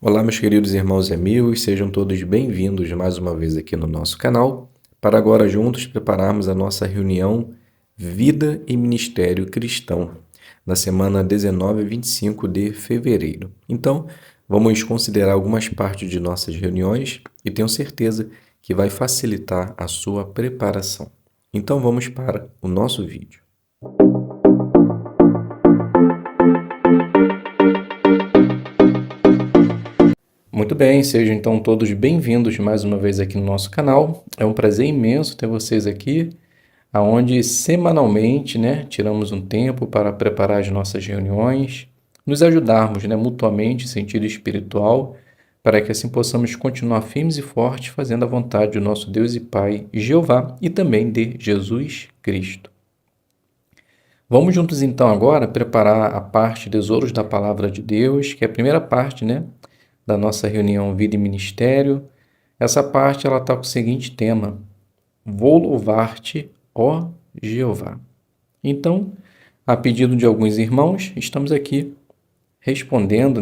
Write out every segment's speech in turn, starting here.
Olá, meus queridos irmãos e amigos, sejam todos bem-vindos mais uma vez aqui no nosso canal, para agora juntos prepararmos a nossa reunião Vida e Ministério Cristão, na semana 19 e 25 de fevereiro. Então, vamos considerar algumas partes de nossas reuniões e tenho certeza que vai facilitar a sua preparação. Então, vamos para o nosso vídeo. Muito bem, sejam então todos bem-vindos mais uma vez aqui no nosso canal. É um prazer imenso ter vocês aqui, aonde semanalmente, tiramos um tempo para preparar as nossas reuniões, nos ajudarmos, mutuamente em sentido espiritual, para que assim possamos continuar firmes e fortes, fazendo a vontade do nosso Deus e Pai, Jeová, e também de Jesus Cristo. Vamos juntos então agora preparar a parte Tesouros da Palavra de Deus, que é a primeira parte, da nossa reunião Vida e Ministério. Essa parte ela está com o seguinte tema: Vou louvar-te, ó Jeová. Então, a pedido de alguns irmãos, estamos aqui respondendo,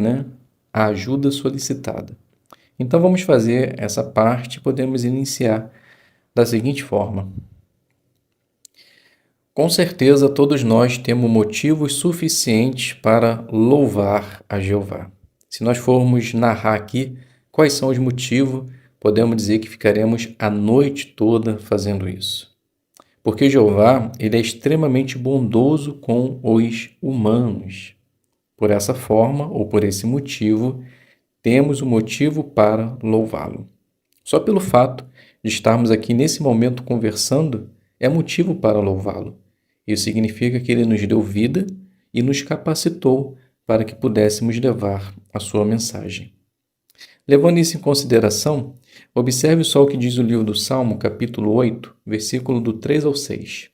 a ajuda solicitada. Então, vamos fazer essa parte, podemos iniciar da seguinte forma. Com certeza, todos nós temos motivos suficientes para louvar a Jeová. Se nós formos narrar aqui quais são os motivos, podemos dizer que ficaremos a noite toda fazendo isso. Porque Jeová, ele é extremamente bondoso com os humanos. Por essa forma, ou por esse motivo, temos o motivo para louvá-lo. Só pelo fato de estarmos aqui nesse momento conversando, é motivo para louvá-lo. Isso significa que ele nos deu vida e nos capacitou para que pudéssemos levar a sua mensagem. Levando isso em consideração, observe só o que diz o livro do Salmo, capítulo 8, versículo do 3 ao 6.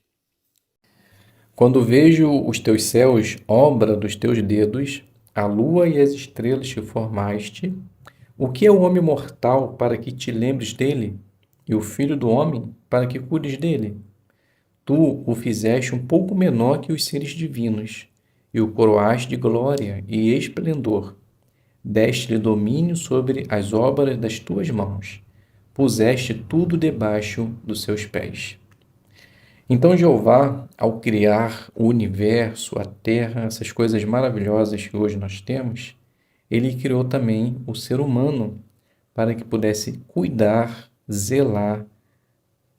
Quando vejo os teus céus, obra dos teus dedos, a lua e as estrelas que formaste, o que é o homem mortal para que te lembres dele, e o filho do homem para que cuides dele? Tu o fizeste um pouco menor que os seres divinos, e o coroaste de glória e esplendor. Deste-lhe domínio sobre as obras das tuas mãos. Puseste tudo debaixo dos seus pés. Então Jeová, ao criar o universo, a terra, essas coisas maravilhosas que hoje nós temos, ele criou também o ser humano para que pudesse cuidar, zelar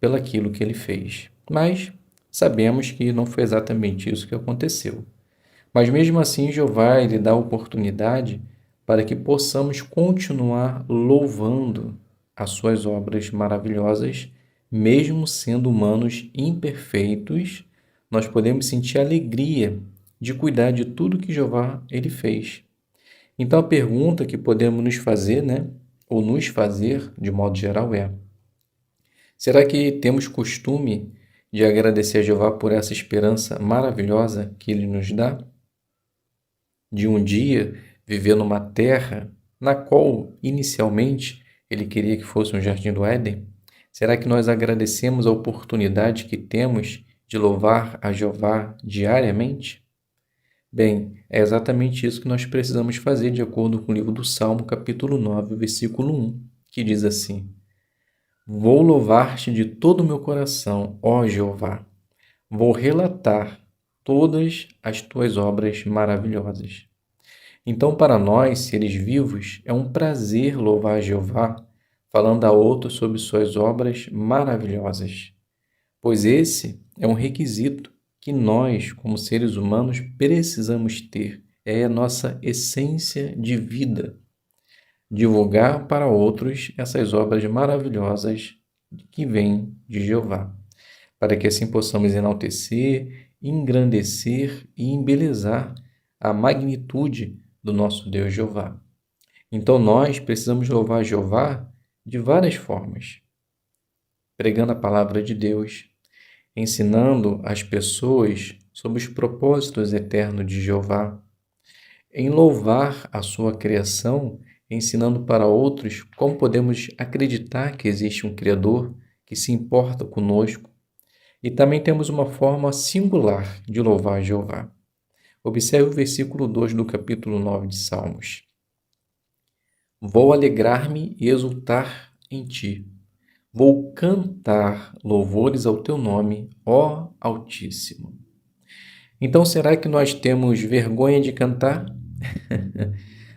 pelaquilo que ele fez. Mas sabemos que não foi exatamente isso que aconteceu. Mas mesmo assim, Jeová ele dá a oportunidade para que possamos continuar louvando as suas obras maravilhosas, mesmo sendo humanos imperfeitos, nós podemos sentir alegria de cuidar de tudo que Jeová ele fez. Então a pergunta que podemos nos fazer, ou nos fazer de modo geral é: será que temos costume de agradecer a Jeová por essa esperança maravilhosa que ele nos dá? De um dia viver numa terra na qual, inicialmente, ele queria que fosse um jardim do Éden? Será que nós agradecemos a oportunidade que temos de louvar a Jeová diariamente? Bem, é exatamente isso que nós precisamos fazer de acordo com o livro do Salmo, capítulo 9, versículo 1, que diz assim: Vou louvar-te de todo o meu coração, ó Jeová. Vou relatar todas as tuas obras maravilhosas. Então, para nós, seres vivos, é um prazer louvar a Jeová, falando a outros sobre suas obras maravilhosas, pois esse é um requisito que nós, como seres humanos, precisamos ter. É a nossa essência de vida. Divulgar para outros essas obras maravilhosas que vêm de Jeová, para que assim possamos enaltecer, engrandecer e embelezar a magnitude do nosso Deus Jeová. Então nós precisamos louvar Jeová de várias formas: pregando a palavra de Deus, ensinando as pessoas sobre os propósitos eternos de Jeová, em louvar a sua criação, ensinando para outros como podemos acreditar que existe um Criador que se importa conosco. E também temos uma forma singular de louvar Jeová. Observe o versículo 2 do capítulo 9 de Salmos. Vou alegrar-me e exultar em ti. Vou cantar louvores ao teu nome, ó Altíssimo. Então, será que nós temos vergonha de cantar?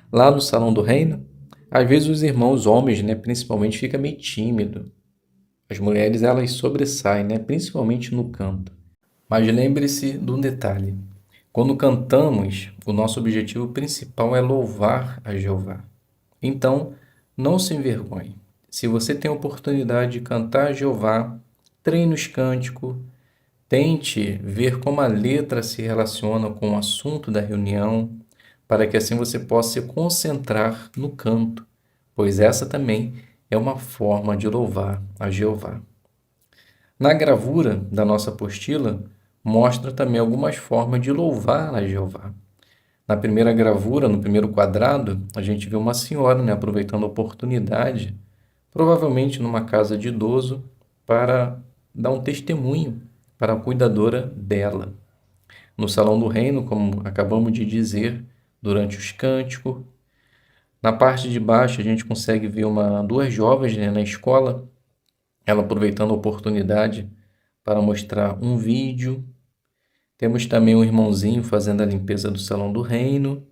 Lá no Salão do Reino? Às vezes os irmãos homens, né, principalmente, ficam meio tímidos. As mulheres, elas sobressaem, né, principalmente no canto. Mas lembre-se de um detalhe. Quando cantamos, o nosso objetivo principal é louvar a Jeová. Então, não se envergonhe. Se você tem a oportunidade de cantar a Jeová, treine os cânticos, tente ver como a letra se relaciona com o assunto da reunião, para que assim você possa se concentrar no canto, pois essa também é uma forma de louvar a Jeová. Na gravura da nossa apostila, mostra também algumas formas de louvar a Jeová. Na primeira gravura, no primeiro quadrado, a gente vê uma senhora, né, aproveitando a oportunidade, provavelmente numa casa de idoso, para dar um testemunho para a cuidadora dela. No Salão do Reino, como acabamos de dizer, durante os cânticos. Na parte de baixo, a gente consegue ver duas jovens, né, na escola, ela aproveitando a oportunidade para mostrar um vídeo. Temos também um irmãozinho fazendo a limpeza do Salão do Reino.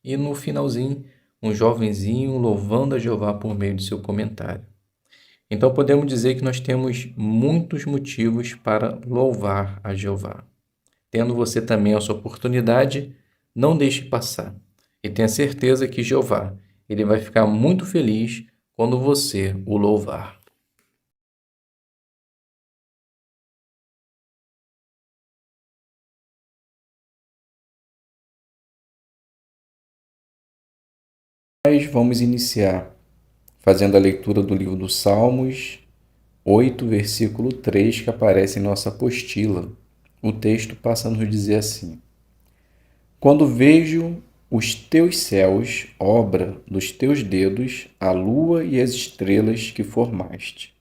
E no finalzinho, um jovenzinho louvando a Jeová por meio de seu comentário. Então podemos dizer que nós temos muitos motivos para louvar a Jeová. Tendo você também a sua oportunidade, não deixe passar. E tenha certeza que Jeová, ele vai ficar muito feliz quando você o louvar. Nós vamos iniciar fazendo a leitura do livro dos Salmos 8, versículo 3, que aparece em nossa apostila. O texto passa a nos dizer assim: Quando vejo os teus céus, obra dos teus dedos, a lua e as estrelas que formaste.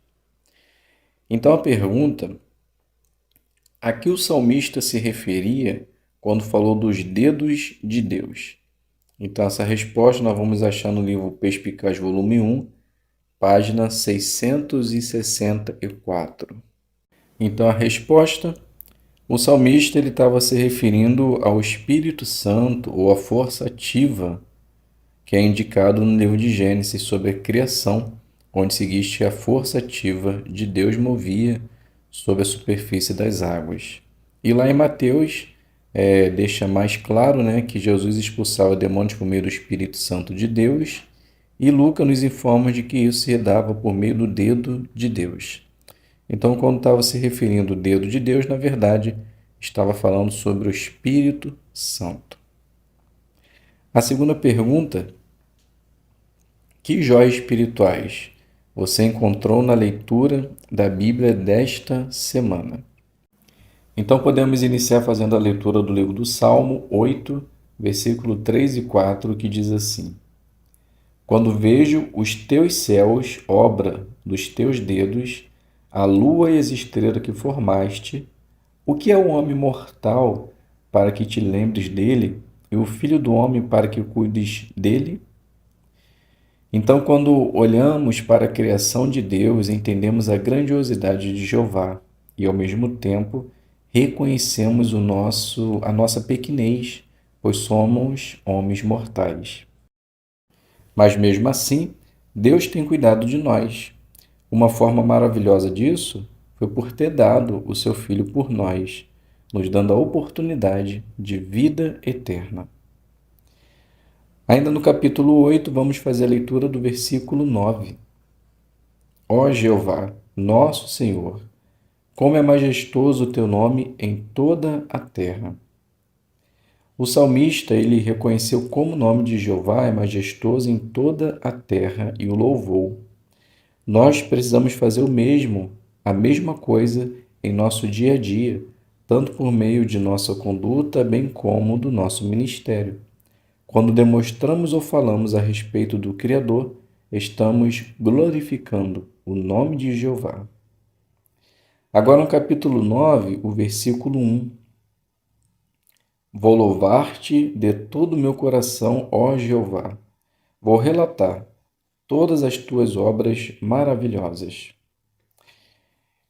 Então a pergunta a que o salmista se referia quando falou dos dedos de Deus? Então essa resposta nós vamos achar no livro Perspicaz, volume 1, página 664. Então a resposta, o salmista ele estava se referindo ao Espírito Santo ou à força ativa que é indicado no livro de Gênesis sobre a criação, onde seguiste a força ativa de Deus movia sobre a superfície das águas. E lá em Mateus deixa mais claro, né, que Jesus expulsava demônios por meio do Espírito Santo de Deus, e Lucas nos informa de que isso se dava por meio do dedo de Deus. Então, quando estava se referindo ao dedo de Deus, na verdade, estava falando sobre o Espírito Santo. A segunda pergunta: que joias espirituais você encontrou na leitura da Bíblia desta semana? Então podemos iniciar fazendo a leitura do livro do Salmo 8, versículo 3 e 4, que diz assim: Quando vejo os teus céus, obra dos teus dedos, a lua e as estrelas que formaste, o que é o homem mortal para que te lembres dele, e o filho do homem para que cuides dele? Então, quando olhamos para a criação de Deus, entendemos a grandiosidade de Jeová e, ao mesmo tempo, reconhecemos a nossa pequenez, pois somos homens mortais. Mas, mesmo assim, Deus tem cuidado de nós. Uma forma maravilhosa disso foi por ter dado o seu Filho por nós, nos dando a oportunidade de vida eterna. Ainda no capítulo 8, vamos fazer a leitura do versículo 9. Ó Jeová, nosso Senhor, como é majestoso o teu nome em toda a terra. O salmista, ele reconheceu como o nome de Jeová é majestoso em toda a terra e o louvou. Nós precisamos fazer o mesmo, a mesma coisa em nosso dia a dia, tanto por meio de nossa conduta, bem como do nosso ministério. Quando demonstramos ou falamos a respeito do Criador, estamos glorificando o nome de Jeová. Agora no capítulo 9, o versículo 1. Vou louvar-te de todo o meu coração, ó Jeová. Vou relatar todas as tuas obras maravilhosas.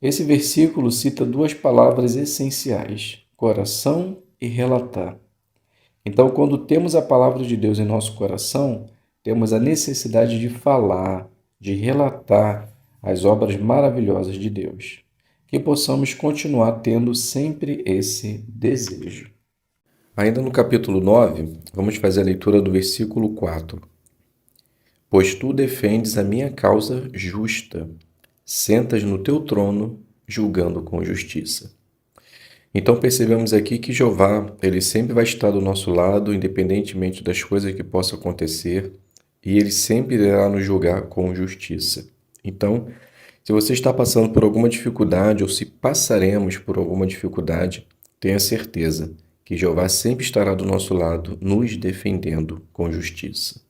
Esse versículo cita duas palavras essenciais: coração e relatar. Então, quando temos a palavra de Deus em nosso coração, temos a necessidade de falar, de relatar as obras maravilhosas de Deus. Que possamos continuar tendo sempre esse desejo. Ainda no capítulo 9, vamos fazer a leitura do versículo 4. Pois tu defendes a minha causa justa, sentas no teu trono, julgando com justiça. Então percebemos aqui que Jeová, ele sempre vai estar do nosso lado, independentemente das coisas que possam acontecer, e ele sempre irá nos julgar com justiça. Então, se você está passando por alguma dificuldade ou se passaremos por alguma dificuldade, tenha certeza que Jeová sempre estará do nosso lado, nos defendendo com justiça.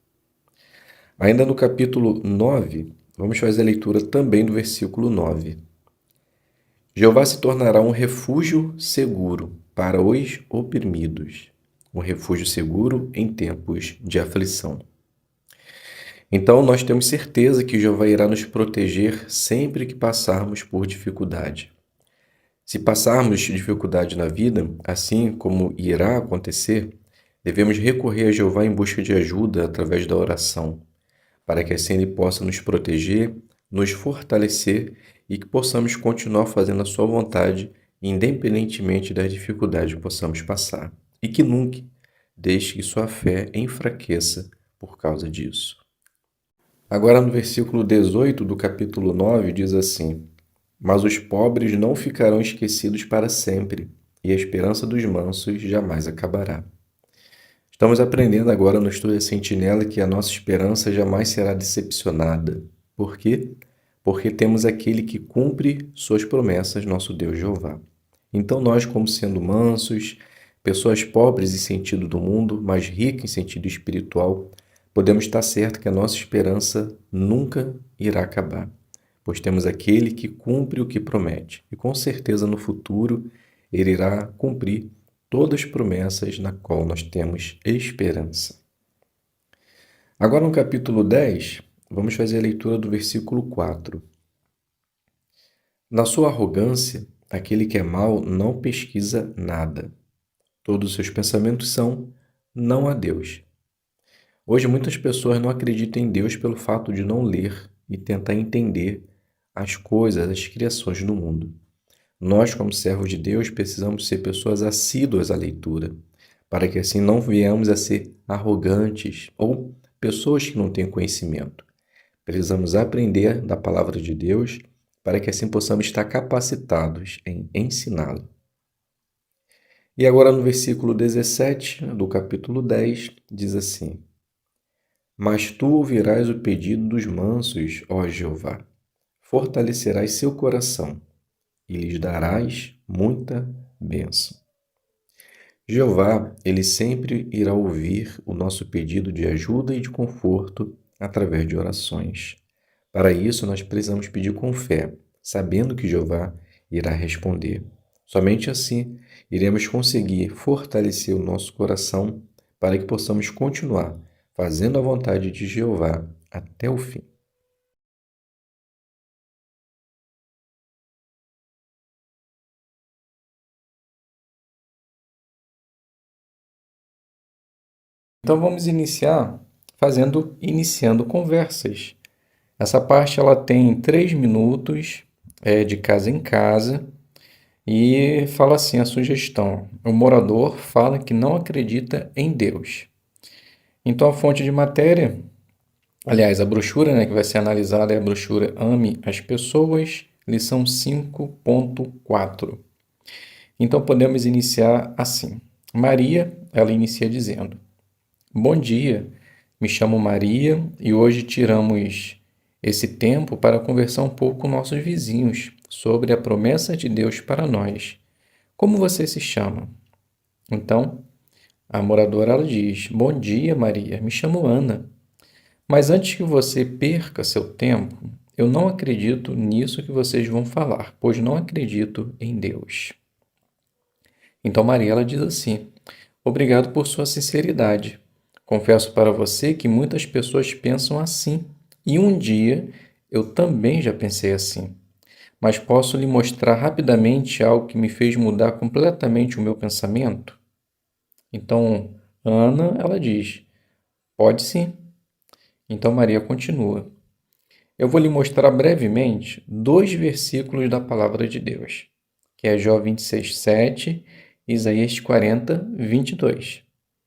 Ainda no capítulo 9, vamos fazer a leitura também do versículo 9. Jeová se tornará um refúgio seguro para os oprimidos, um refúgio seguro em tempos de aflição. Então, nós temos certeza que Jeová irá nos proteger sempre que passarmos por dificuldade. Se passarmos dificuldade na vida, assim como irá acontecer, devemos recorrer a Jeová em busca de ajuda através da oração, para que assim Ele possa nos proteger, nos fortalecer e que possamos continuar fazendo a sua vontade, independentemente das dificuldades que possamos passar. E que nunca deixe que sua fé enfraqueça por causa disso. Agora no versículo 18 do capítulo 9 diz assim: Mas os pobres não ficarão esquecidos para sempre, e a esperança dos mansos jamais acabará. Estamos aprendendo agora no estudo da Sentinela que a nossa esperança jamais será decepcionada. Por quê? Porque temos aquele que cumpre suas promessas, nosso Deus Jeová. Então nós, como sendo mansos, pessoas pobres em sentido do mundo, mas ricas em sentido espiritual, podemos estar certos que a nossa esperança nunca irá acabar, pois temos aquele que cumpre o que promete, e com certeza no futuro ele irá cumprir todas as promessas na qual nós temos esperança. Agora no capítulo 10, vamos fazer a leitura do versículo 4. Na sua arrogância, aquele que é mau não pesquisa nada. Todos os seus pensamentos são: não há Deus. Hoje muitas pessoas não acreditam em Deus pelo fato de não ler e tentar entender as coisas, as criações do mundo. Nós, como servos de Deus, precisamos ser pessoas assíduas à leitura, para que assim não venhamos a ser arrogantes ou pessoas que não têm conhecimento. Precisamos aprender da palavra de Deus para que assim possamos estar capacitados em ensiná-la. E agora no versículo 17 do capítulo 10, diz assim: Mas tu ouvirás o pedido dos mansos, ó Jeová, fortalecerás seu coração e lhes darás muita bênção. Jeová, ele sempre irá ouvir o nosso pedido de ajuda e de conforto através de orações. Para isso, nós precisamos pedir com fé, sabendo que Jeová irá responder. Somente assim iremos conseguir fortalecer o nosso coração para que possamos continuar fazendo a vontade de Jeová até o fim. Então vamos iniciar iniciando conversas. Essa parte ela tem 3 minutos, de casa em casa, e fala assim a sugestão: o morador fala que não acredita em Deus. Então a fonte de matéria, aliás, a brochura, né, que vai ser analisada é a brochura Ame as Pessoas, lição 5.4. Então podemos iniciar assim. Maria, ela inicia dizendo: Bom dia, me chamo Maria e hoje tiramos esse tempo para conversar um pouco com nossos vizinhos sobre a promessa de Deus para nós. Como você se chama? Então, a moradora ela diz: Bom dia, Maria, me chamo Ana. Mas antes que você perca seu tempo, eu não acredito nisso que vocês vão falar, pois não acredito em Deus. Então Maria ela diz assim: Obrigado por sua sinceridade. Confesso para você que muitas pessoas pensam assim, E um dia eu também já pensei assim, mas posso lhe mostrar rapidamente algo que me fez mudar completamente o meu pensamento? Então, Ana, ela diz: pode sim. Então Maria continua: eu vou lhe mostrar brevemente dois versículos da palavra de Deus, que é Jó 26:7 e Isaías 40:22.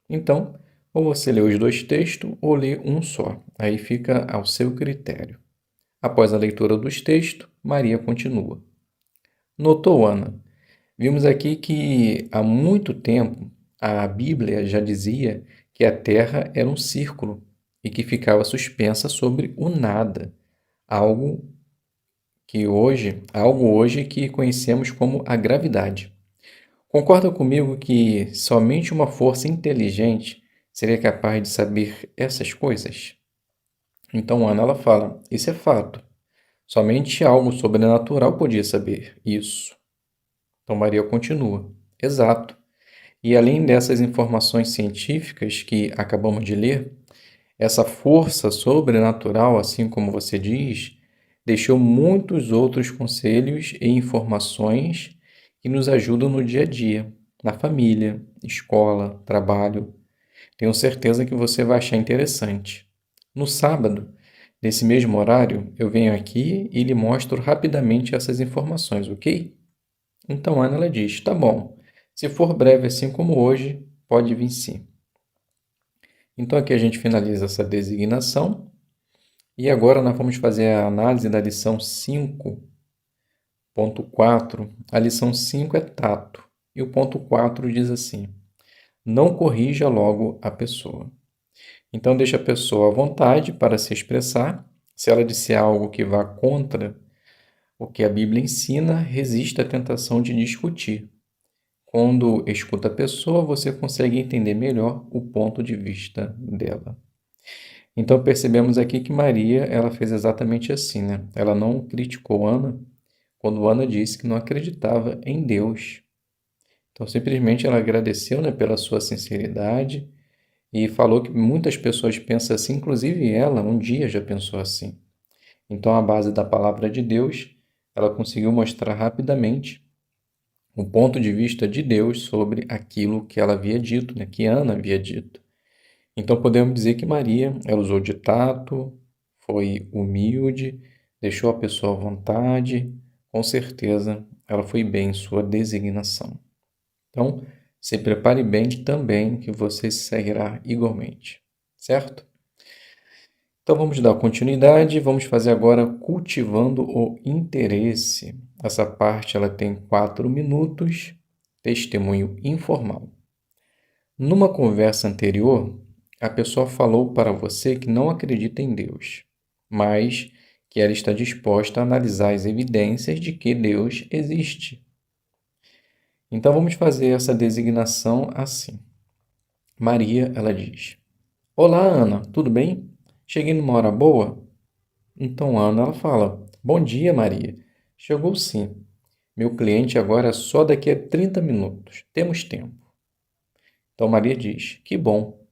Então, ou você lê os dois textos ou lê um só. Aí fica ao seu critério. Após a leitura dos textos, Maria continua: notou, Ana? Vimos aqui que há muito tempo a Bíblia já dizia que a Terra era um círculo e que ficava suspensa sobre o nada, algo algo hoje que conhecemos como a gravidade. Concorda comigo que somente uma força inteligente seria capaz de saber essas coisas? Então Ana ela fala: isso é fato. Somente algo sobrenatural podia saber isso. Então Maria continua: exato. E além dessas informações científicas que acabamos de ler, essa força sobrenatural, assim como você diz, deixou muitos outros conselhos e informações que nos ajudam no dia a dia, na família, escola, trabalho. Tenho certeza que você vai achar interessante. No sábado, nesse mesmo horário, eu venho aqui e lhe mostro rapidamente essas informações, ok? Então Ana ela diz: tá bom. Se for breve assim como hoje, pode vir sim. Então aqui a gente finaliza essa designação e agora nós vamos fazer a análise da lição 5.4. A lição 5 é tato e o ponto 4 diz assim: não corrija logo a pessoa. Então deixa a pessoa à vontade para se expressar. Se ela disser algo que vá contra o que a Bíblia ensina, resista à tentação de discutir. Quando escuta a pessoa, você consegue entender melhor o ponto de vista dela. Então percebemos aqui que Maria, ela fez exatamente assim, né? Ela não criticou Ana quando Ana disse que não acreditava em Deus. Então simplesmente ela agradeceu, né, pela sua sinceridade e falou que muitas pessoas pensam assim, inclusive ela um dia já pensou assim. Então, à base da palavra de Deus, ela conseguiu mostrar rapidamente o ponto de vista de Deus sobre aquilo que ela havia dito, né, que Ana havia dito. Então podemos dizer que Maria, ela usou de tato, foi humilde, deixou a pessoa à vontade, com certeza ela foi bem em sua designação. Então, se prepare bem também que você seguirá igualmente, certo? Então vamos dar continuidade, vamos fazer agora cultivando o interesse. Essa parte ela tem 4 minutos, testemunho informal. Numa conversa anterior, a pessoa falou para você que não acredita em Deus, mas que ela está disposta a analisar as evidências de que Deus existe. Então vamos fazer essa designação assim. Maria, ela diz: olá, Ana, tudo bem? Cheguei numa hora boa? Então Ana, ela fala: bom dia, Maria. Chegou sim. Meu cliente agora é só daqui a 30 minutos. Temos tempo. Então Maria diz: que bom.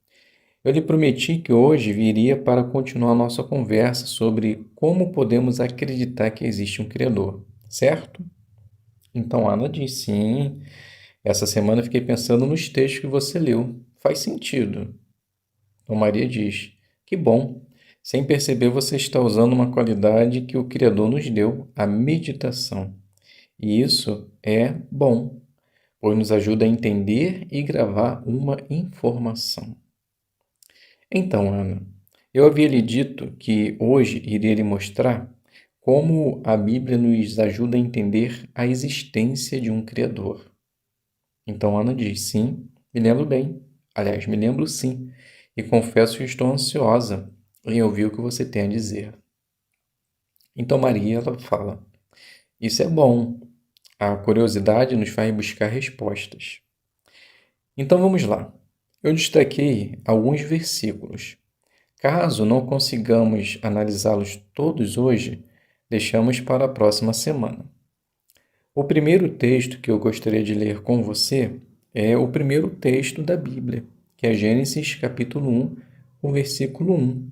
Eu lhe prometi que hoje viria para continuar nossa conversa sobre como podemos acreditar que existe um Criador, certo? Então Ana diz: sim. Essa semana eu fiquei pensando nos textos que você leu. Faz sentido. Então Maria diz: que bom. Sem perceber, você está usando uma qualidade que o Criador nos deu, a meditação. E isso é bom, pois nos ajuda a entender e gravar uma informação. Então, Ana, eu havia lhe dito que hoje iria lhe mostrar como a Bíblia nos ajuda a entender a existência de um Criador. Então, Ana diz: sim, me lembro bem. Aliás, me lembro sim, e confesso que estou ansiosa em ouvir o que você tem a dizer. Então, Maria, ela fala: isso é bom. A curiosidade nos faz buscar respostas. Então, vamos lá. Eu destaquei alguns versículos. Caso não consigamos analisá-los todos hoje, deixamos para a próxima semana. O primeiro texto que eu gostaria de ler com você é o primeiro texto da Bíblia, que é Gênesis capítulo 1, o versículo 1.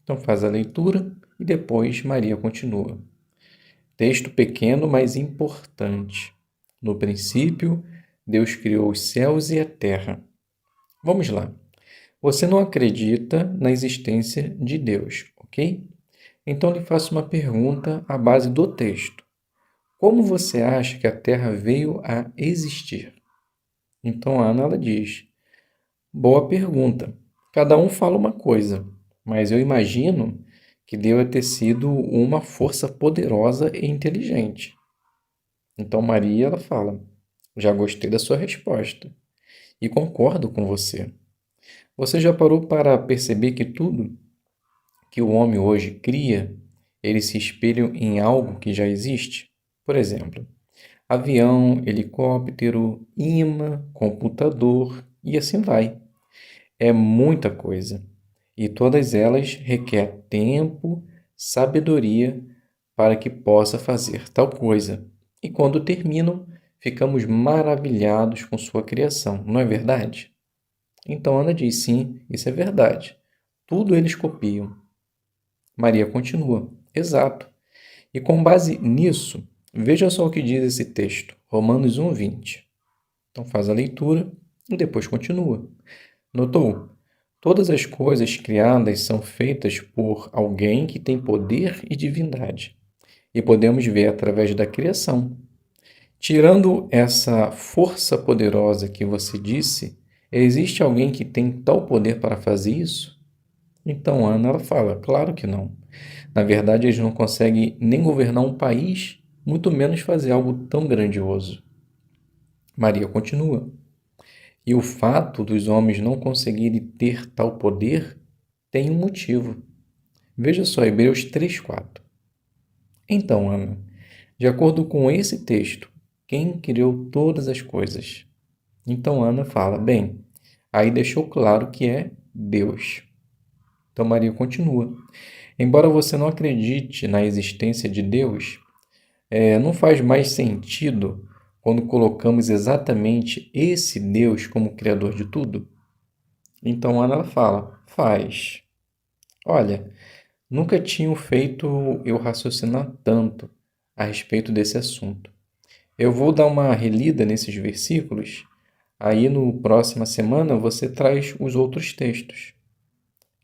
Então faz a leitura e depois Maria continua. Texto pequeno, mas importante. No princípio, Deus criou os céus e a terra. Vamos lá. Você não acredita na existência de Deus, ok? Então lhe faço uma pergunta à base do texto. Como você acha que a Terra veio a existir? Então a Ana ela diz: boa pergunta. Cada um fala uma coisa, mas eu imagino que deva ter sido uma força poderosa e inteligente. Então Maria ela fala: já gostei da sua resposta e concordo com você. Você já parou para perceber que tudo que o homem hoje cria, eles se espelham em algo que já existe? Por exemplo, avião, helicóptero, imã, computador e assim vai. É muita coisa. E todas elas requerem tempo, sabedoria para que possa fazer tal coisa. E quando terminam, ficamos maravilhados com sua criação, não é verdade? Então Ana diz: sim, isso é verdade. Tudo eles copiam. Maria continua: exato. E com base nisso, veja só o que diz esse texto, Romanos 1:20. Então faz a leitura e depois continua. Notou? Todas as coisas criadas são feitas por alguém que tem poder e divindade. E podemos ver através da criação. Tirando essa força poderosa que você disse, existe alguém que tem tal poder para fazer isso? Então Ana ela fala, claro que não. Na verdade, eles não conseguem nem governar um país, muito menos fazer algo tão grandioso. Maria continua. E o fato dos homens não conseguirem ter tal poder tem um motivo. Veja só, Hebreus 3:4. Então, Ana, de acordo com esse texto, quem criou todas as coisas? Então Ana fala, bem, aí deixou claro que é Deus. Então Maria continua. Embora você não acredite na existência de Deus, não faz mais sentido quando colocamos exatamente esse Deus como Criador de tudo? Então Ana ela fala, faz. Olha, nunca tinham feito eu raciocinar tanto a respeito desse assunto. Eu vou dar uma relida nesses versículos, aí no próxima semana você traz os outros textos.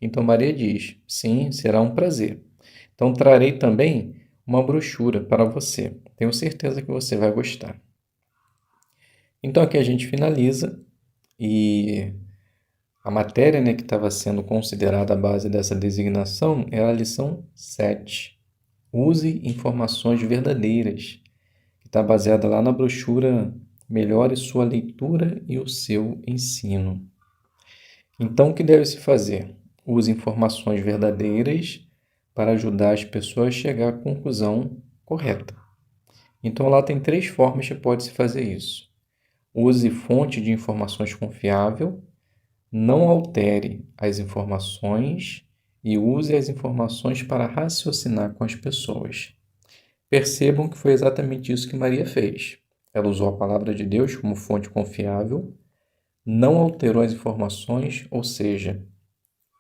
Então Maria diz: sim, será um prazer. Então trarei também uma brochura para você. Tenho certeza que você vai gostar. Então aqui a gente finaliza e a matéria, né, que estava sendo considerada a base dessa designação era a lição 7. Use informações verdadeiras, que está baseada lá na brochura Melhore sua leitura e o seu ensino. Então, o que deve se fazer? Use informações verdadeiras para ajudar as pessoas a chegar à conclusão correta. Então, lá tem 3 formas que pode-se fazer isso. Use fonte de informações confiável, não altere as informações e use as informações para raciocinar com as pessoas. Percebam que foi exatamente isso que Maria fez. Ela usou a palavra de Deus como fonte confiável, não alterou as informações, ou seja,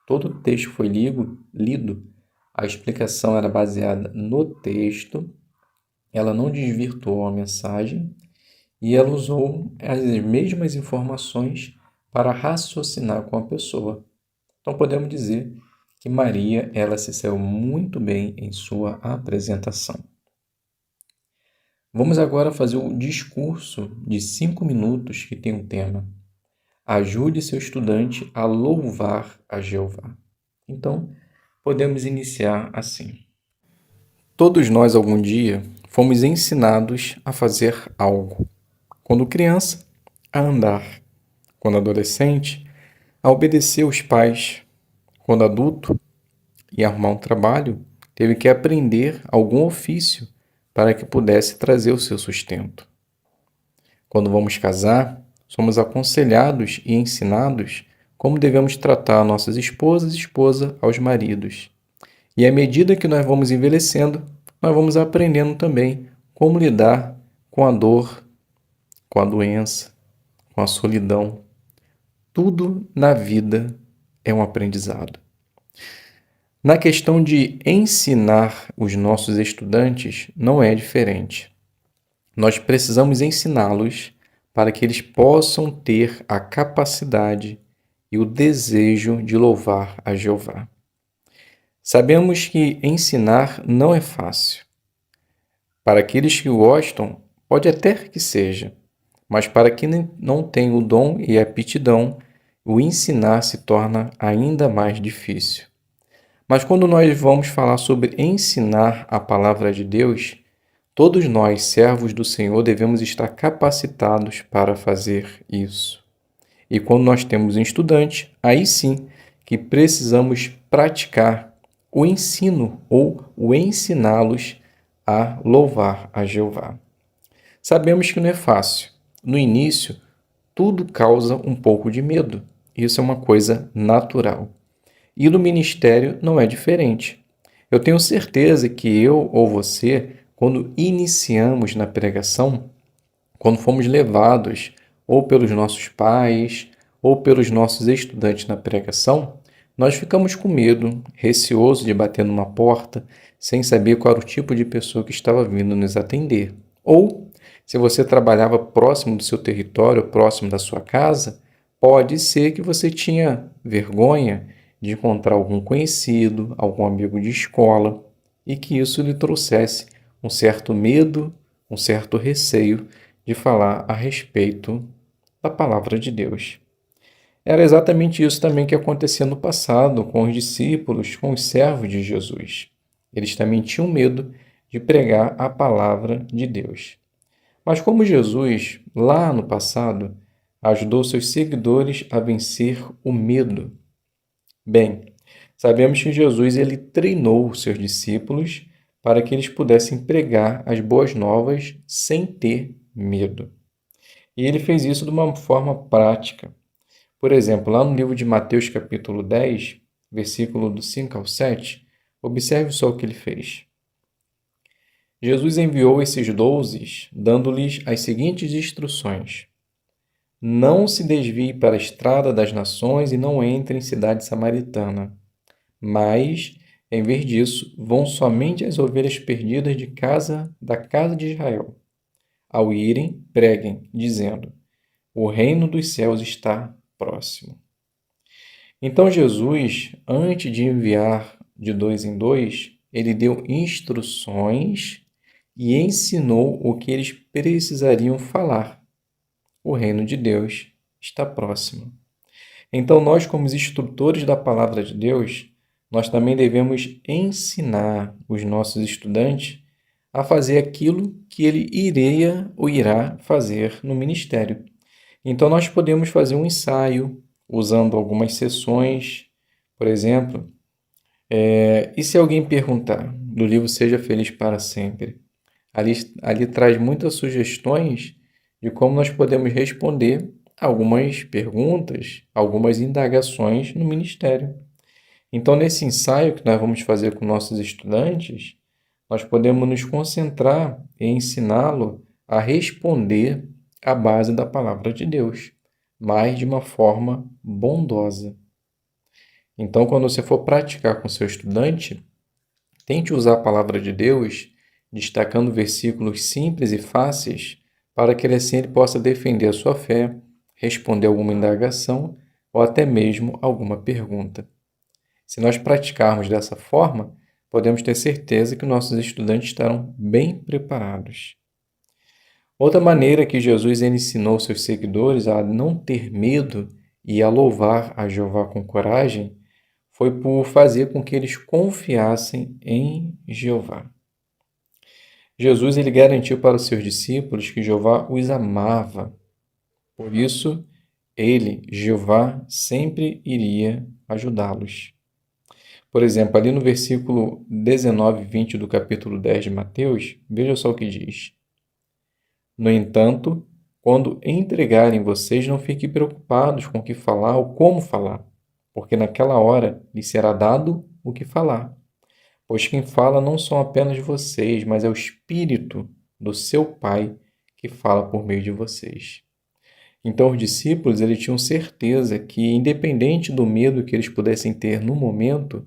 todo o texto foi lido, a explicação era baseada no texto, ela não desvirtuou a mensagem e ela usou as mesmas informações para raciocinar com a pessoa. Então podemos dizer que Maria ela se saiu muito bem em sua apresentação. Vamos agora fazer o discurso de 5 minutos que tem um tema. Ajude seu estudante a louvar a Jeová. Então, podemos iniciar assim. Todos nós, algum dia, fomos ensinados a fazer algo. Quando criança, a andar. Quando adolescente, a obedecer os pais. Quando adulto, e arrumar um trabalho, teve que aprender algum ofício para que pudesse trazer o seu sustento. Quando vamos casar, somos aconselhados e ensinados como devemos tratar nossas esposas e esposa aos maridos. E à medida que nós vamos envelhecendo, nós vamos aprendendo também como lidar com a dor, com a doença, com a solidão. Tudo na vida é um aprendizado. Na questão de ensinar os nossos estudantes, não é diferente. Nós precisamos ensiná-los para que eles possam ter a capacidade e o desejo de louvar a Jeová. Sabemos que ensinar não é fácil. Para aqueles que gostam, pode até que seja, mas para quem não tem o dom e a aptidão, o ensinar se torna ainda mais difícil. Mas quando nós vamos falar sobre ensinar a palavra de Deus, todos nós, servos do Senhor, devemos estar capacitados para fazer isso. E quando nós temos um estudante, aí sim que precisamos praticar o ensino ou o ensiná-los a louvar a Jeová. Sabemos que não é fácil. No início, tudo causa um pouco de medo. Isso é uma coisa natural. E no ministério não é diferente. Eu tenho certeza que eu ou você, quando iniciamos na pregação, quando fomos levados ou pelos nossos pais ou pelos nossos estudantes na pregação, nós ficamos com medo, receoso de bater numa porta, sem saber qual era o tipo de pessoa que estava vindo nos atender. Ou, se você trabalhava próximo do seu território, próximo da sua casa, pode ser que você tinha vergonha de encontrar algum conhecido, algum amigo de escola, e que isso lhe trouxesse um certo medo, um certo receio de falar a respeito da palavra de Deus. Era exatamente isso também que acontecia no passado com os discípulos, com os servos de Jesus. Eles também tinham medo de pregar a palavra de Deus. Mas como Jesus, lá no passado, ajudou seus seguidores a vencer o medo. Bem, sabemos que Jesus ele treinou seus discípulos para que eles pudessem pregar as boas novas sem ter medo. E ele fez isso de uma forma prática. Por exemplo, lá no livro de Mateus, capítulo 10, versículo do 5 ao 7, observe só o que ele fez. Jesus enviou esses 12, dando-lhes as seguintes instruções: não se desvie para a estrada das nações e não entre em cidade samaritana. Mas, em vez disso, vão somente as ovelhas perdidas da casa de Israel. Ao irem, preguem, dizendo: o reino dos céus está próximo. Então Jesus, antes de enviar de dois em dois, ele deu instruções e ensinou o que eles precisariam falar. O reino de Deus está próximo. Então nós, como instrutores da palavra de Deus, nós também devemos ensinar os nossos estudantes a fazer aquilo que ele iria ou irá fazer no ministério. Então, nós podemos fazer um ensaio usando algumas sessões, por exemplo. E se alguém perguntar do livro Seja Feliz para Sempre? Ali traz muitas sugestões de como nós podemos responder algumas perguntas, algumas indagações no ministério. Então, nesse ensaio que nós vamos fazer com nossos estudantes, nós podemos nos concentrar em ensiná-lo a responder à base da palavra de Deus, mas de uma forma bondosa. Então, quando você for praticar com seu estudante, tente usar a palavra de Deus, destacando versículos simples e fáceis, para que ele possa defender a sua fé, responder alguma indagação ou até mesmo alguma pergunta. Se nós praticarmos dessa forma, podemos ter certeza que nossos estudantes estarão bem preparados. Outra maneira que Jesus ensinou seus seguidores a não ter medo e a louvar a Jeová com coragem foi por fazer com que eles confiassem em Jeová. Jesus ele garantiu para os seus discípulos que Jeová os amava. Por isso, ele, Jeová, sempre iria ajudá-los. Por exemplo, ali no versículo 19 e 20 do capítulo 10 de Mateus, veja só o que diz. No entanto, quando entregarem vocês, não fiquem preocupados com o que falar ou como falar, porque naquela hora lhes será dado o que falar. Pois quem fala não são apenas vocês, mas é o Espírito do seu Pai que fala por meio de vocês. Então os discípulos eles tinham certeza que, independente do medo que eles pudessem ter no momento,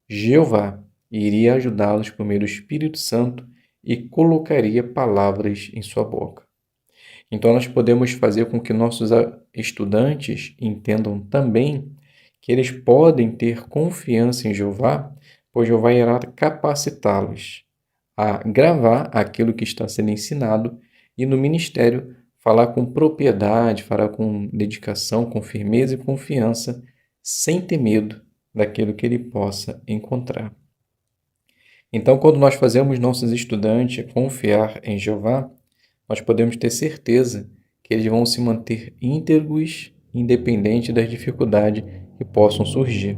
Jeová iria ajudá-los por meio do Espírito Santo e colocaria palavras em sua boca. Então, nós podemos fazer com que nossos estudantes entendam também que eles podem ter confiança em Jeová, pois Jeová irá capacitá-los a gravar aquilo que está sendo ensinado e no ministério falar com propriedade, falar com dedicação, com firmeza e confiança, sem ter medo daquilo que ele possa encontrar. Então, quando nós fazemos nossos estudantes confiar em Jeová, nós podemos ter certeza que eles vão se manter íntegros, independente das dificuldades que possam surgir.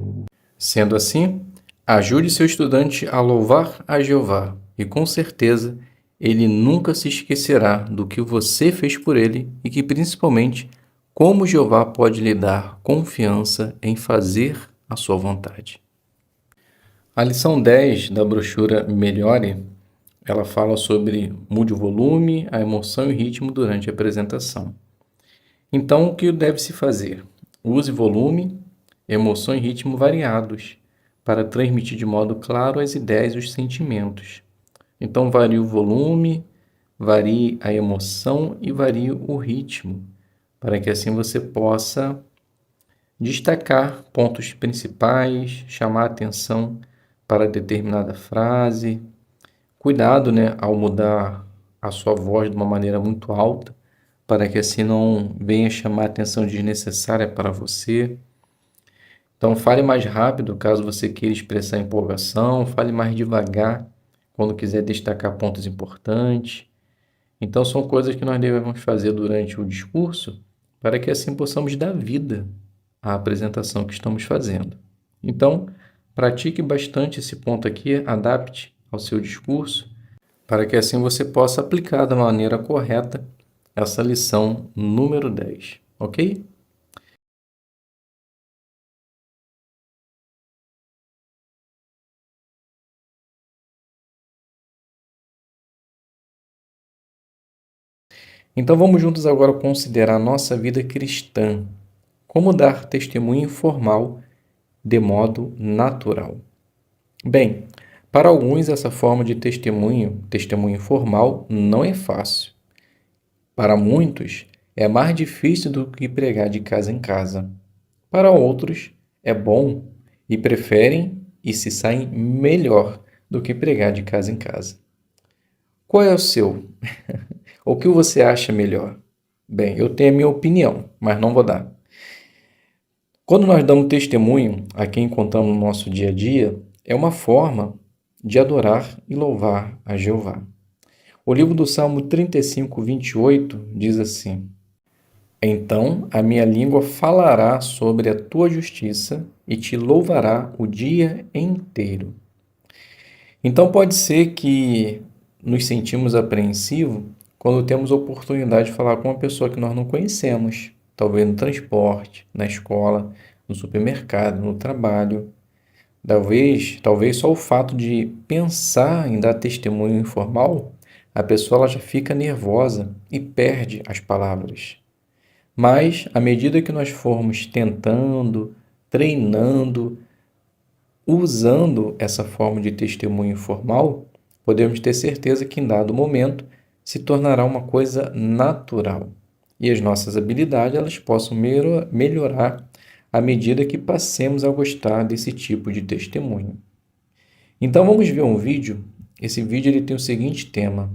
Sendo assim, ajude seu estudante a louvar a Jeová e, com certeza, ele nunca se esquecerá do que você fez por ele e que, principalmente, como Jeová pode lhe dar confiança em fazer a sua vontade. A lição 10 da brochura Melhore, ela fala sobre mude o volume, a emoção e o ritmo durante a apresentação. Então, o que deve-se fazer? Use volume, emoção e ritmo variados para transmitir de modo claro as ideias e os sentimentos. Então, varie o volume, varie a emoção e varie o ritmo, para que assim você possa destacar pontos principais, chamar atenção para determinada frase. Cuidado, ao mudar a sua voz de uma maneira muito alta, para que assim não venha chamar atenção desnecessária para você. Então, fale mais rápido caso você queira expressar empolgação, fale mais devagar quando quiser destacar pontos importantes. Então, são coisas que nós devemos fazer durante o discurso para que assim possamos dar vida à apresentação que estamos fazendo. Então, pratique bastante esse ponto aqui, adapte ao seu discurso, para que assim você possa aplicar da maneira correta essa lição número 10, ok? Então vamos juntos agora considerar a nossa vida cristã. Como dar testemunho informal de modo natural? Bem, para alguns essa forma de testemunho informal, não é fácil. Para muitos, é mais difícil do que pregar de casa em casa. Para outros, é bom e preferem e se saem melhor do que pregar de casa em casa. Qual é o seu? O que você acha melhor? Bem, eu tenho a minha opinião, mas não vou dar. Quando nós damos testemunho a quem contamos no nosso dia a dia, é uma forma de adorar e louvar a Jeová. O livro do Salmo 35, 28 diz assim: Então a minha língua falará sobre a tua justiça e te louvará o dia inteiro. Então pode ser que nos sentimos apreensivos quando temos a oportunidade de falar com uma pessoa que nós não conhecemos, talvez no transporte, na escola, no supermercado, no trabalho. Talvez só o fato de pensar em dar testemunho informal, a pessoa ela já fica nervosa e perde as palavras. Mas, à medida que nós formos tentando, treinando, usando essa forma de testemunho informal, podemos ter certeza que em dado momento se tornará uma coisa natural e as nossas habilidades elas possam melhorar à medida que passemos a gostar desse tipo de testemunho. Então vamos ver um vídeo. Esse vídeo ele tem o seguinte tema: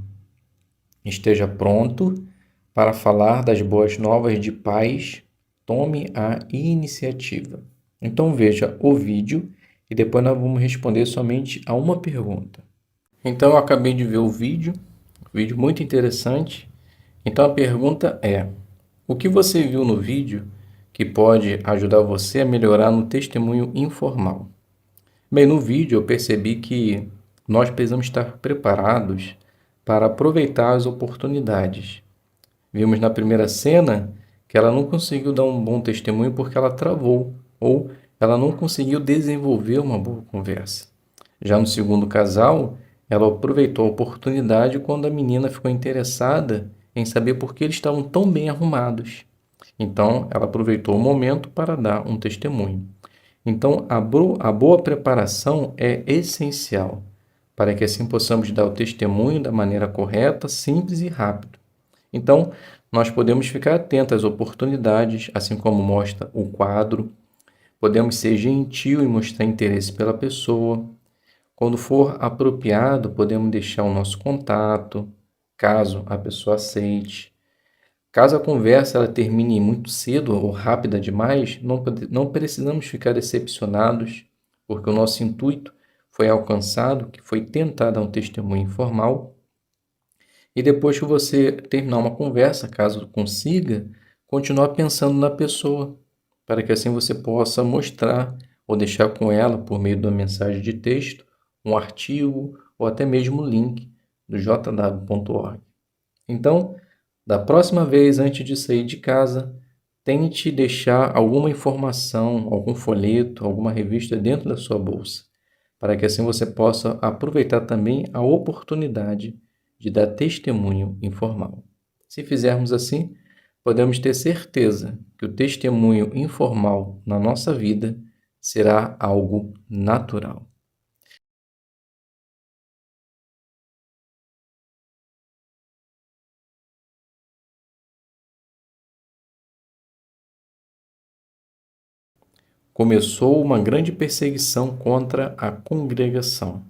esteja pronto para falar das boas novas de paz, tome a iniciativa. Então veja o vídeo e depois nós vamos responder somente a uma pergunta. Então eu acabei de ver o vídeo muito interessante. Então a pergunta é: o que você viu no vídeo que pode ajudar você a melhorar no testemunho informal? Bem, no vídeo eu percebi que nós precisamos estar preparados para aproveitar as oportunidades. Vimos na primeira cena que ela não conseguiu dar um bom testemunho porque ela travou ou ela não conseguiu desenvolver uma boa conversa. Já no segundo casal, ela aproveitou a oportunidade quando a menina ficou interessada em saber por que eles estavam tão bem arrumados. Então, ela aproveitou o momento para dar um testemunho. Então, a boa preparação é essencial para que assim possamos dar o testemunho da maneira correta, simples e rápido. Então, nós podemos ficar atentos às oportunidades, assim como mostra o quadro. Podemos ser gentil e mostrar interesse pela pessoa. Quando for apropriado, podemos deixar o nosso contato, caso a pessoa aceite. Caso a conversa ela termine muito cedo ou rápida demais, não precisamos ficar decepcionados, porque o nosso intuito foi alcançado, que foi tentar dar um testemunho informal. E depois que você terminar uma conversa, caso consiga, continuar pensando na pessoa, para que assim você possa mostrar ou deixar com ela, por meio de uma mensagem de texto, um artigo ou até mesmo um link do jw.org. Então, da próxima vez, antes de sair de casa, tente deixar alguma informação, algum folheto, alguma revista dentro da sua bolsa, para que assim você possa aproveitar também a oportunidade de dar testemunho informal. Se fizermos assim, podemos ter certeza que o testemunho informal na nossa vida será algo natural. Começou uma grande perseguição contra a congregação.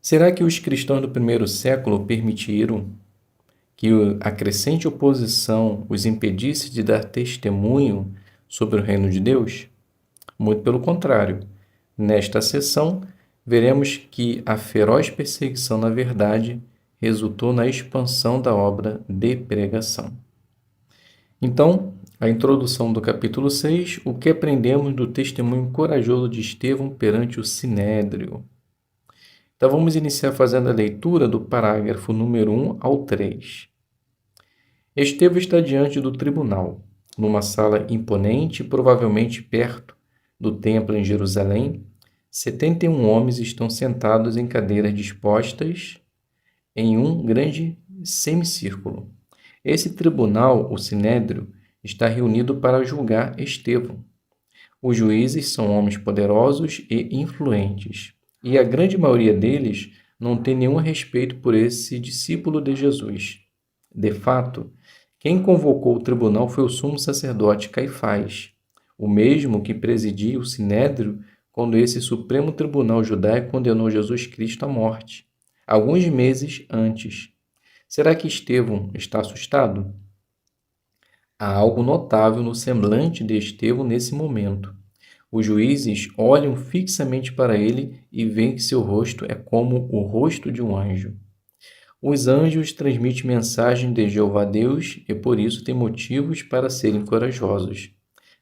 Será que os cristãos do primeiro século permitiram que a crescente oposição os impedisse de dar testemunho sobre o reino de Deus? Muito pelo contrário. Nesta sessão, veremos que a feroz perseguição, na verdade, resultou na expansão da obra de pregação. Então, a introdução do capítulo 6, o que aprendemos do testemunho corajoso de Estevão perante o Sinédrio. Então, vamos iniciar fazendo a leitura do parágrafo número 1 ao 3. Estevão está diante do tribunal, numa sala imponente, provavelmente perto do templo em Jerusalém. 71 homens estão sentados em cadeiras dispostas em um grande semicírculo. Esse tribunal, o Sinédrio, está reunido para julgar Estevão. Os juízes são homens poderosos e influentes, e a grande maioria deles não tem nenhum respeito por esse discípulo de Jesus. De fato, quem convocou o tribunal foi o sumo sacerdote Caifás, o mesmo que presidia o Sinédrio quando esse Supremo Tribunal Judaico condenou Jesus Cristo à morte, alguns meses antes. Será que Estevão está assustado? Há algo notável no semblante de Estevão nesse momento. Os juízes olham fixamente para ele e veem que seu rosto é como o rosto de um anjo. Os anjos transmitem mensagem de Jeová Deus e por isso têm motivos para serem corajosos.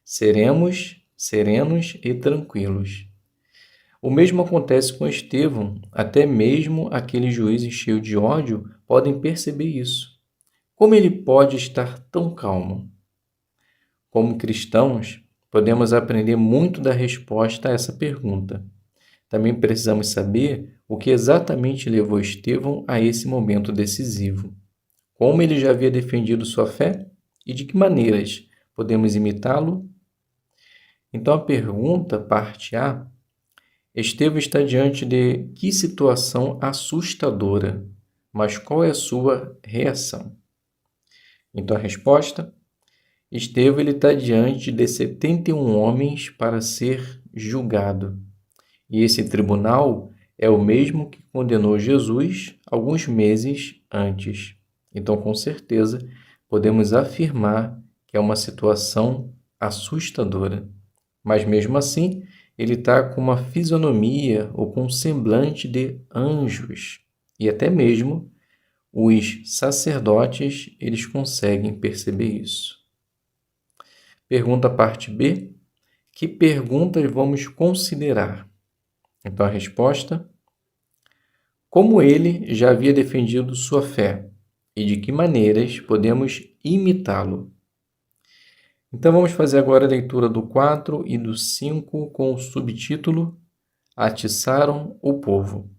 Seremos serenos e tranquilos. O mesmo acontece com Estevão, até mesmo aqueles juízes cheios de ódio podem perceber isso. Como ele pode estar tão calmo? Como cristãos, podemos aprender muito da resposta a essa pergunta. Também precisamos saber o que exatamente levou Estevão a esse momento decisivo. Como ele já havia defendido sua fé e de que maneiras podemos imitá-lo? Então a pergunta, parte A, Estevão está diante de que situação assustadora, mas qual é a sua reação? Então a resposta, Estevão está diante de 71 homens para ser julgado. E esse tribunal é o mesmo que condenou Jesus alguns meses antes. Então, com certeza, podemos afirmar que é uma situação assustadora. Mas, mesmo assim, ele está com uma fisionomia ou com um semblante de anjos. E até mesmo os sacerdotes, eles conseguem perceber isso. Pergunta parte B. Que perguntas vamos considerar? Então a resposta: como ele já havia defendido sua fé e de que maneiras podemos imitá-lo? Então vamos fazer agora a leitura do 4 e do 5 com o subtítulo Atiçaram o povo.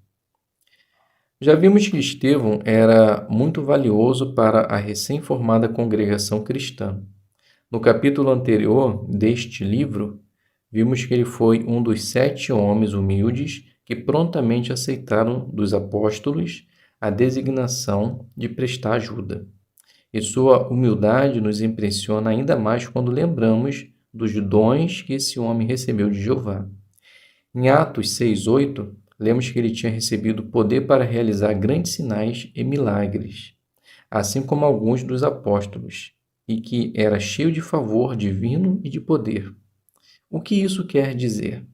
Já vimos que Estevão era muito valioso para a recém-formada congregação cristã. No capítulo anterior deste livro, vimos que ele foi um dos 7 homens humildes que prontamente aceitaram dos apóstolos a designação de prestar ajuda. E sua humildade nos impressiona ainda mais quando lembramos dos dons que esse homem recebeu de Jeová. Em Atos 6:8, lemos que ele tinha recebido poder para realizar grandes sinais e milagres, assim como alguns dos apóstolos, e que era cheio de favor divino e de poder. O que isso quer dizer?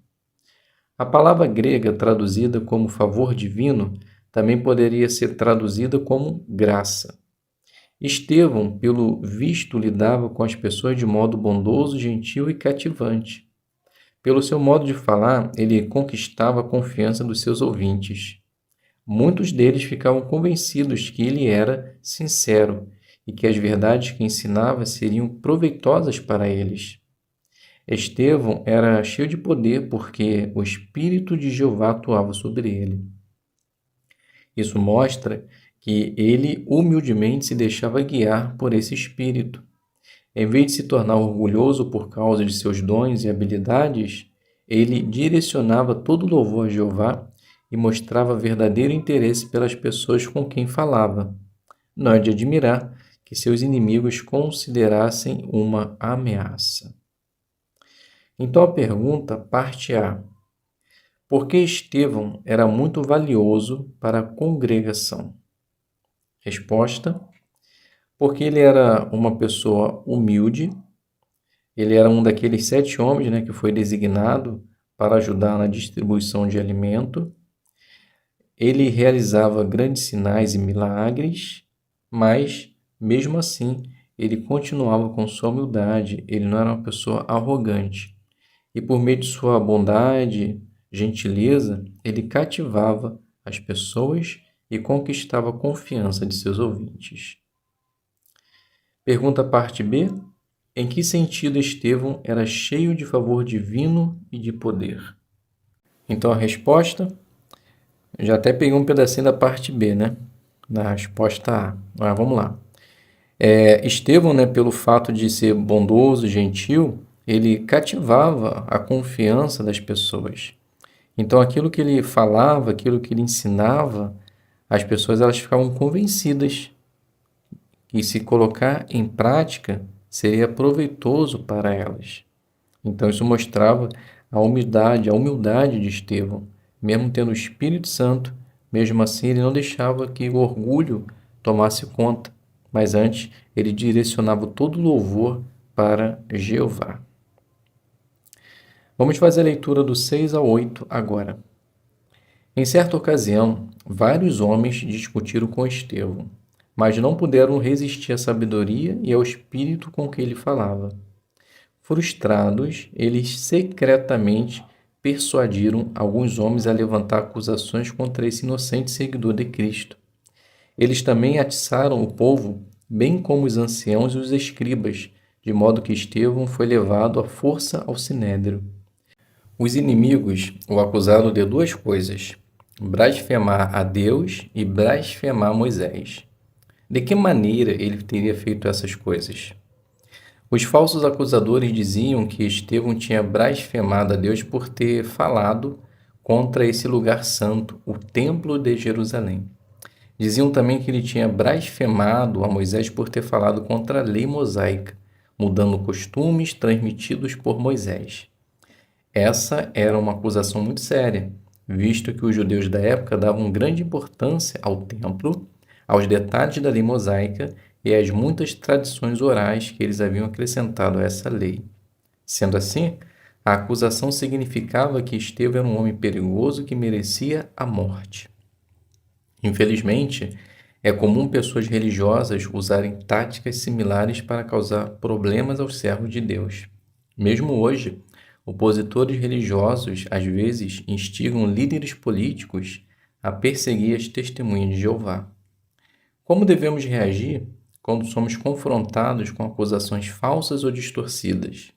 A palavra grega traduzida como favor divino também poderia ser traduzida como graça. Estevão, pelo visto, lidava com as pessoas de modo bondoso, gentil e cativante. Pelo seu modo de falar, ele conquistava a confiança dos seus ouvintes. Muitos deles ficavam convencidos que ele era sincero e que as verdades que ensinava seriam proveitosas para eles. Estevão era cheio de poder porque o Espírito de Jeová atuava sobre ele. Isso mostra que ele humildemente se deixava guiar por esse Espírito. Em vez de se tornar orgulhoso por causa de seus dons e habilidades, ele direcionava todo o louvor a Jeová e mostrava verdadeiro interesse pelas pessoas com quem falava. Não é de admirar que seus inimigos considerassem uma ameaça. Então a pergunta parte A. Por que Estevão era muito valioso para a congregação? Resposta: porque ele era uma pessoa humilde, ele era um daqueles 7 homens, que foi designado para ajudar na distribuição de alimento. Ele realizava grandes sinais e milagres, mas, mesmo assim, ele continuava com sua humildade, ele não era uma pessoa arrogante. E por meio de sua bondade, gentileza, ele cativava as pessoas e conquistava a confiança de seus ouvintes. Pergunta parte B. Em que sentido Estevão era cheio de favor divino e de poder? Então a resposta, já até peguei um pedacinho da parte B, Na resposta A. Mas vamos lá. Estevão, pelo fato de ser bondoso, gentil, ele cativava a confiança das pessoas. Então aquilo que ele falava, aquilo que ele ensinava, as pessoas elas ficavam convencidas que se colocar em prática seria proveitoso para elas. Então isso mostrava a humildade de Estevão. Mesmo tendo o Espírito Santo, mesmo assim ele não deixava que o orgulho tomasse conta, mas antes ele direcionava todo o louvor para Jeová. Vamos fazer a leitura do 6 ao 8 agora. Em certa ocasião, vários homens discutiram com Estevão, mas não puderam resistir à sabedoria e ao espírito com que ele falava. Frustrados, eles secretamente persuadiram alguns homens a levantar acusações contra esse inocente seguidor de Cristo. Eles também atiçaram o povo, bem como os anciãos e os escribas, de modo que Estevão foi levado à força ao sinédrio. Os inimigos o acusaram de 2 coisas: blasfemar a Deus e blasfemar Moisés. De que maneira ele teria feito essas coisas? Os falsos acusadores diziam que Estevão tinha blasfemado a Deus por ter falado contra esse lugar santo, o Templo de Jerusalém. Diziam também que ele tinha blasfemado a Moisés por ter falado contra a lei mosaica, mudando costumes transmitidos por Moisés. Essa era uma acusação muito séria, visto que os judeus da época davam grande importância ao templo, aos detalhes da lei mosaica e às muitas tradições orais que eles haviam acrescentado a essa lei. Sendo assim, a acusação significava que Estevão era um homem perigoso que merecia a morte. Infelizmente, é comum pessoas religiosas usarem táticas similares para causar problemas aos servos de Deus. Mesmo hoje, opositores religiosos às vezes instigam líderes políticos a perseguir as testemunhas de Jeová. Como devemos reagir quando somos confrontados com acusações falsas ou distorcidas?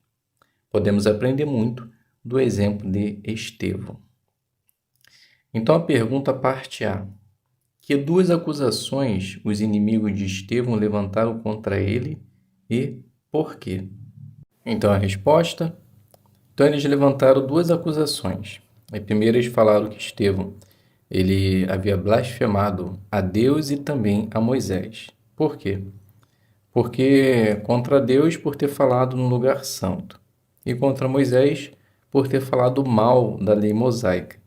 Podemos aprender muito do exemplo de Estevão. Então a pergunta parte A. Que 2 acusações os inimigos de Estevão levantaram contra ele e por quê? Então a resposta: Então eles levantaram duas acusações. Primeiro eles falaram que Estevão ele havia blasfemado a Deus e também a Moisés. Por quê? Porque contra Deus por ter falado no lugar santo e contra Moisés por ter falado mal da lei mosaica.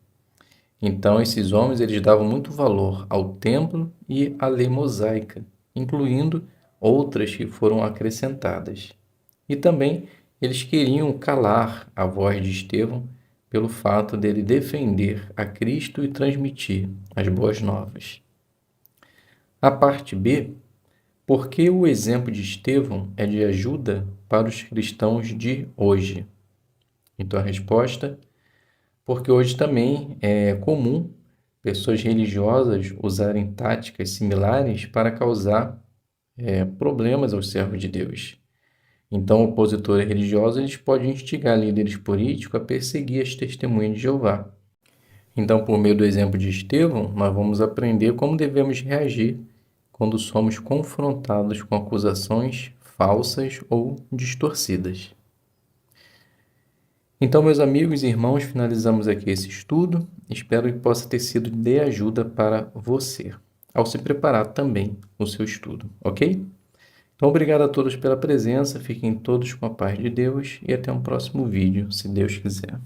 Então esses homens eles davam muito valor ao templo e à lei mosaica, incluindo outras que foram acrescentadas. E também eles queriam calar a voz de Estevão pelo fato dele defender a Cristo e transmitir as boas novas. A parte B, por que o exemplo de Estevão é de ajuda para os cristãos de hoje? Então a resposta, porque hoje também é comum pessoas religiosas usarem táticas similares para causar problemas aos servos de Deus. Então, opositores religiosos eles podem instigar líderes políticos a perseguir as testemunhas de Jeová. Então, por meio do exemplo de Estevão, nós vamos aprender como devemos reagir quando somos confrontados com acusações falsas ou distorcidas. Então, meus amigos e irmãos, finalizamos aqui esse estudo. Espero que possa ter sido de ajuda para você, ao se preparar também no seu estudo, ok? Então, obrigado a todos pela presença, fiquem todos com a paz de Deus e até um próximo vídeo, se Deus quiser.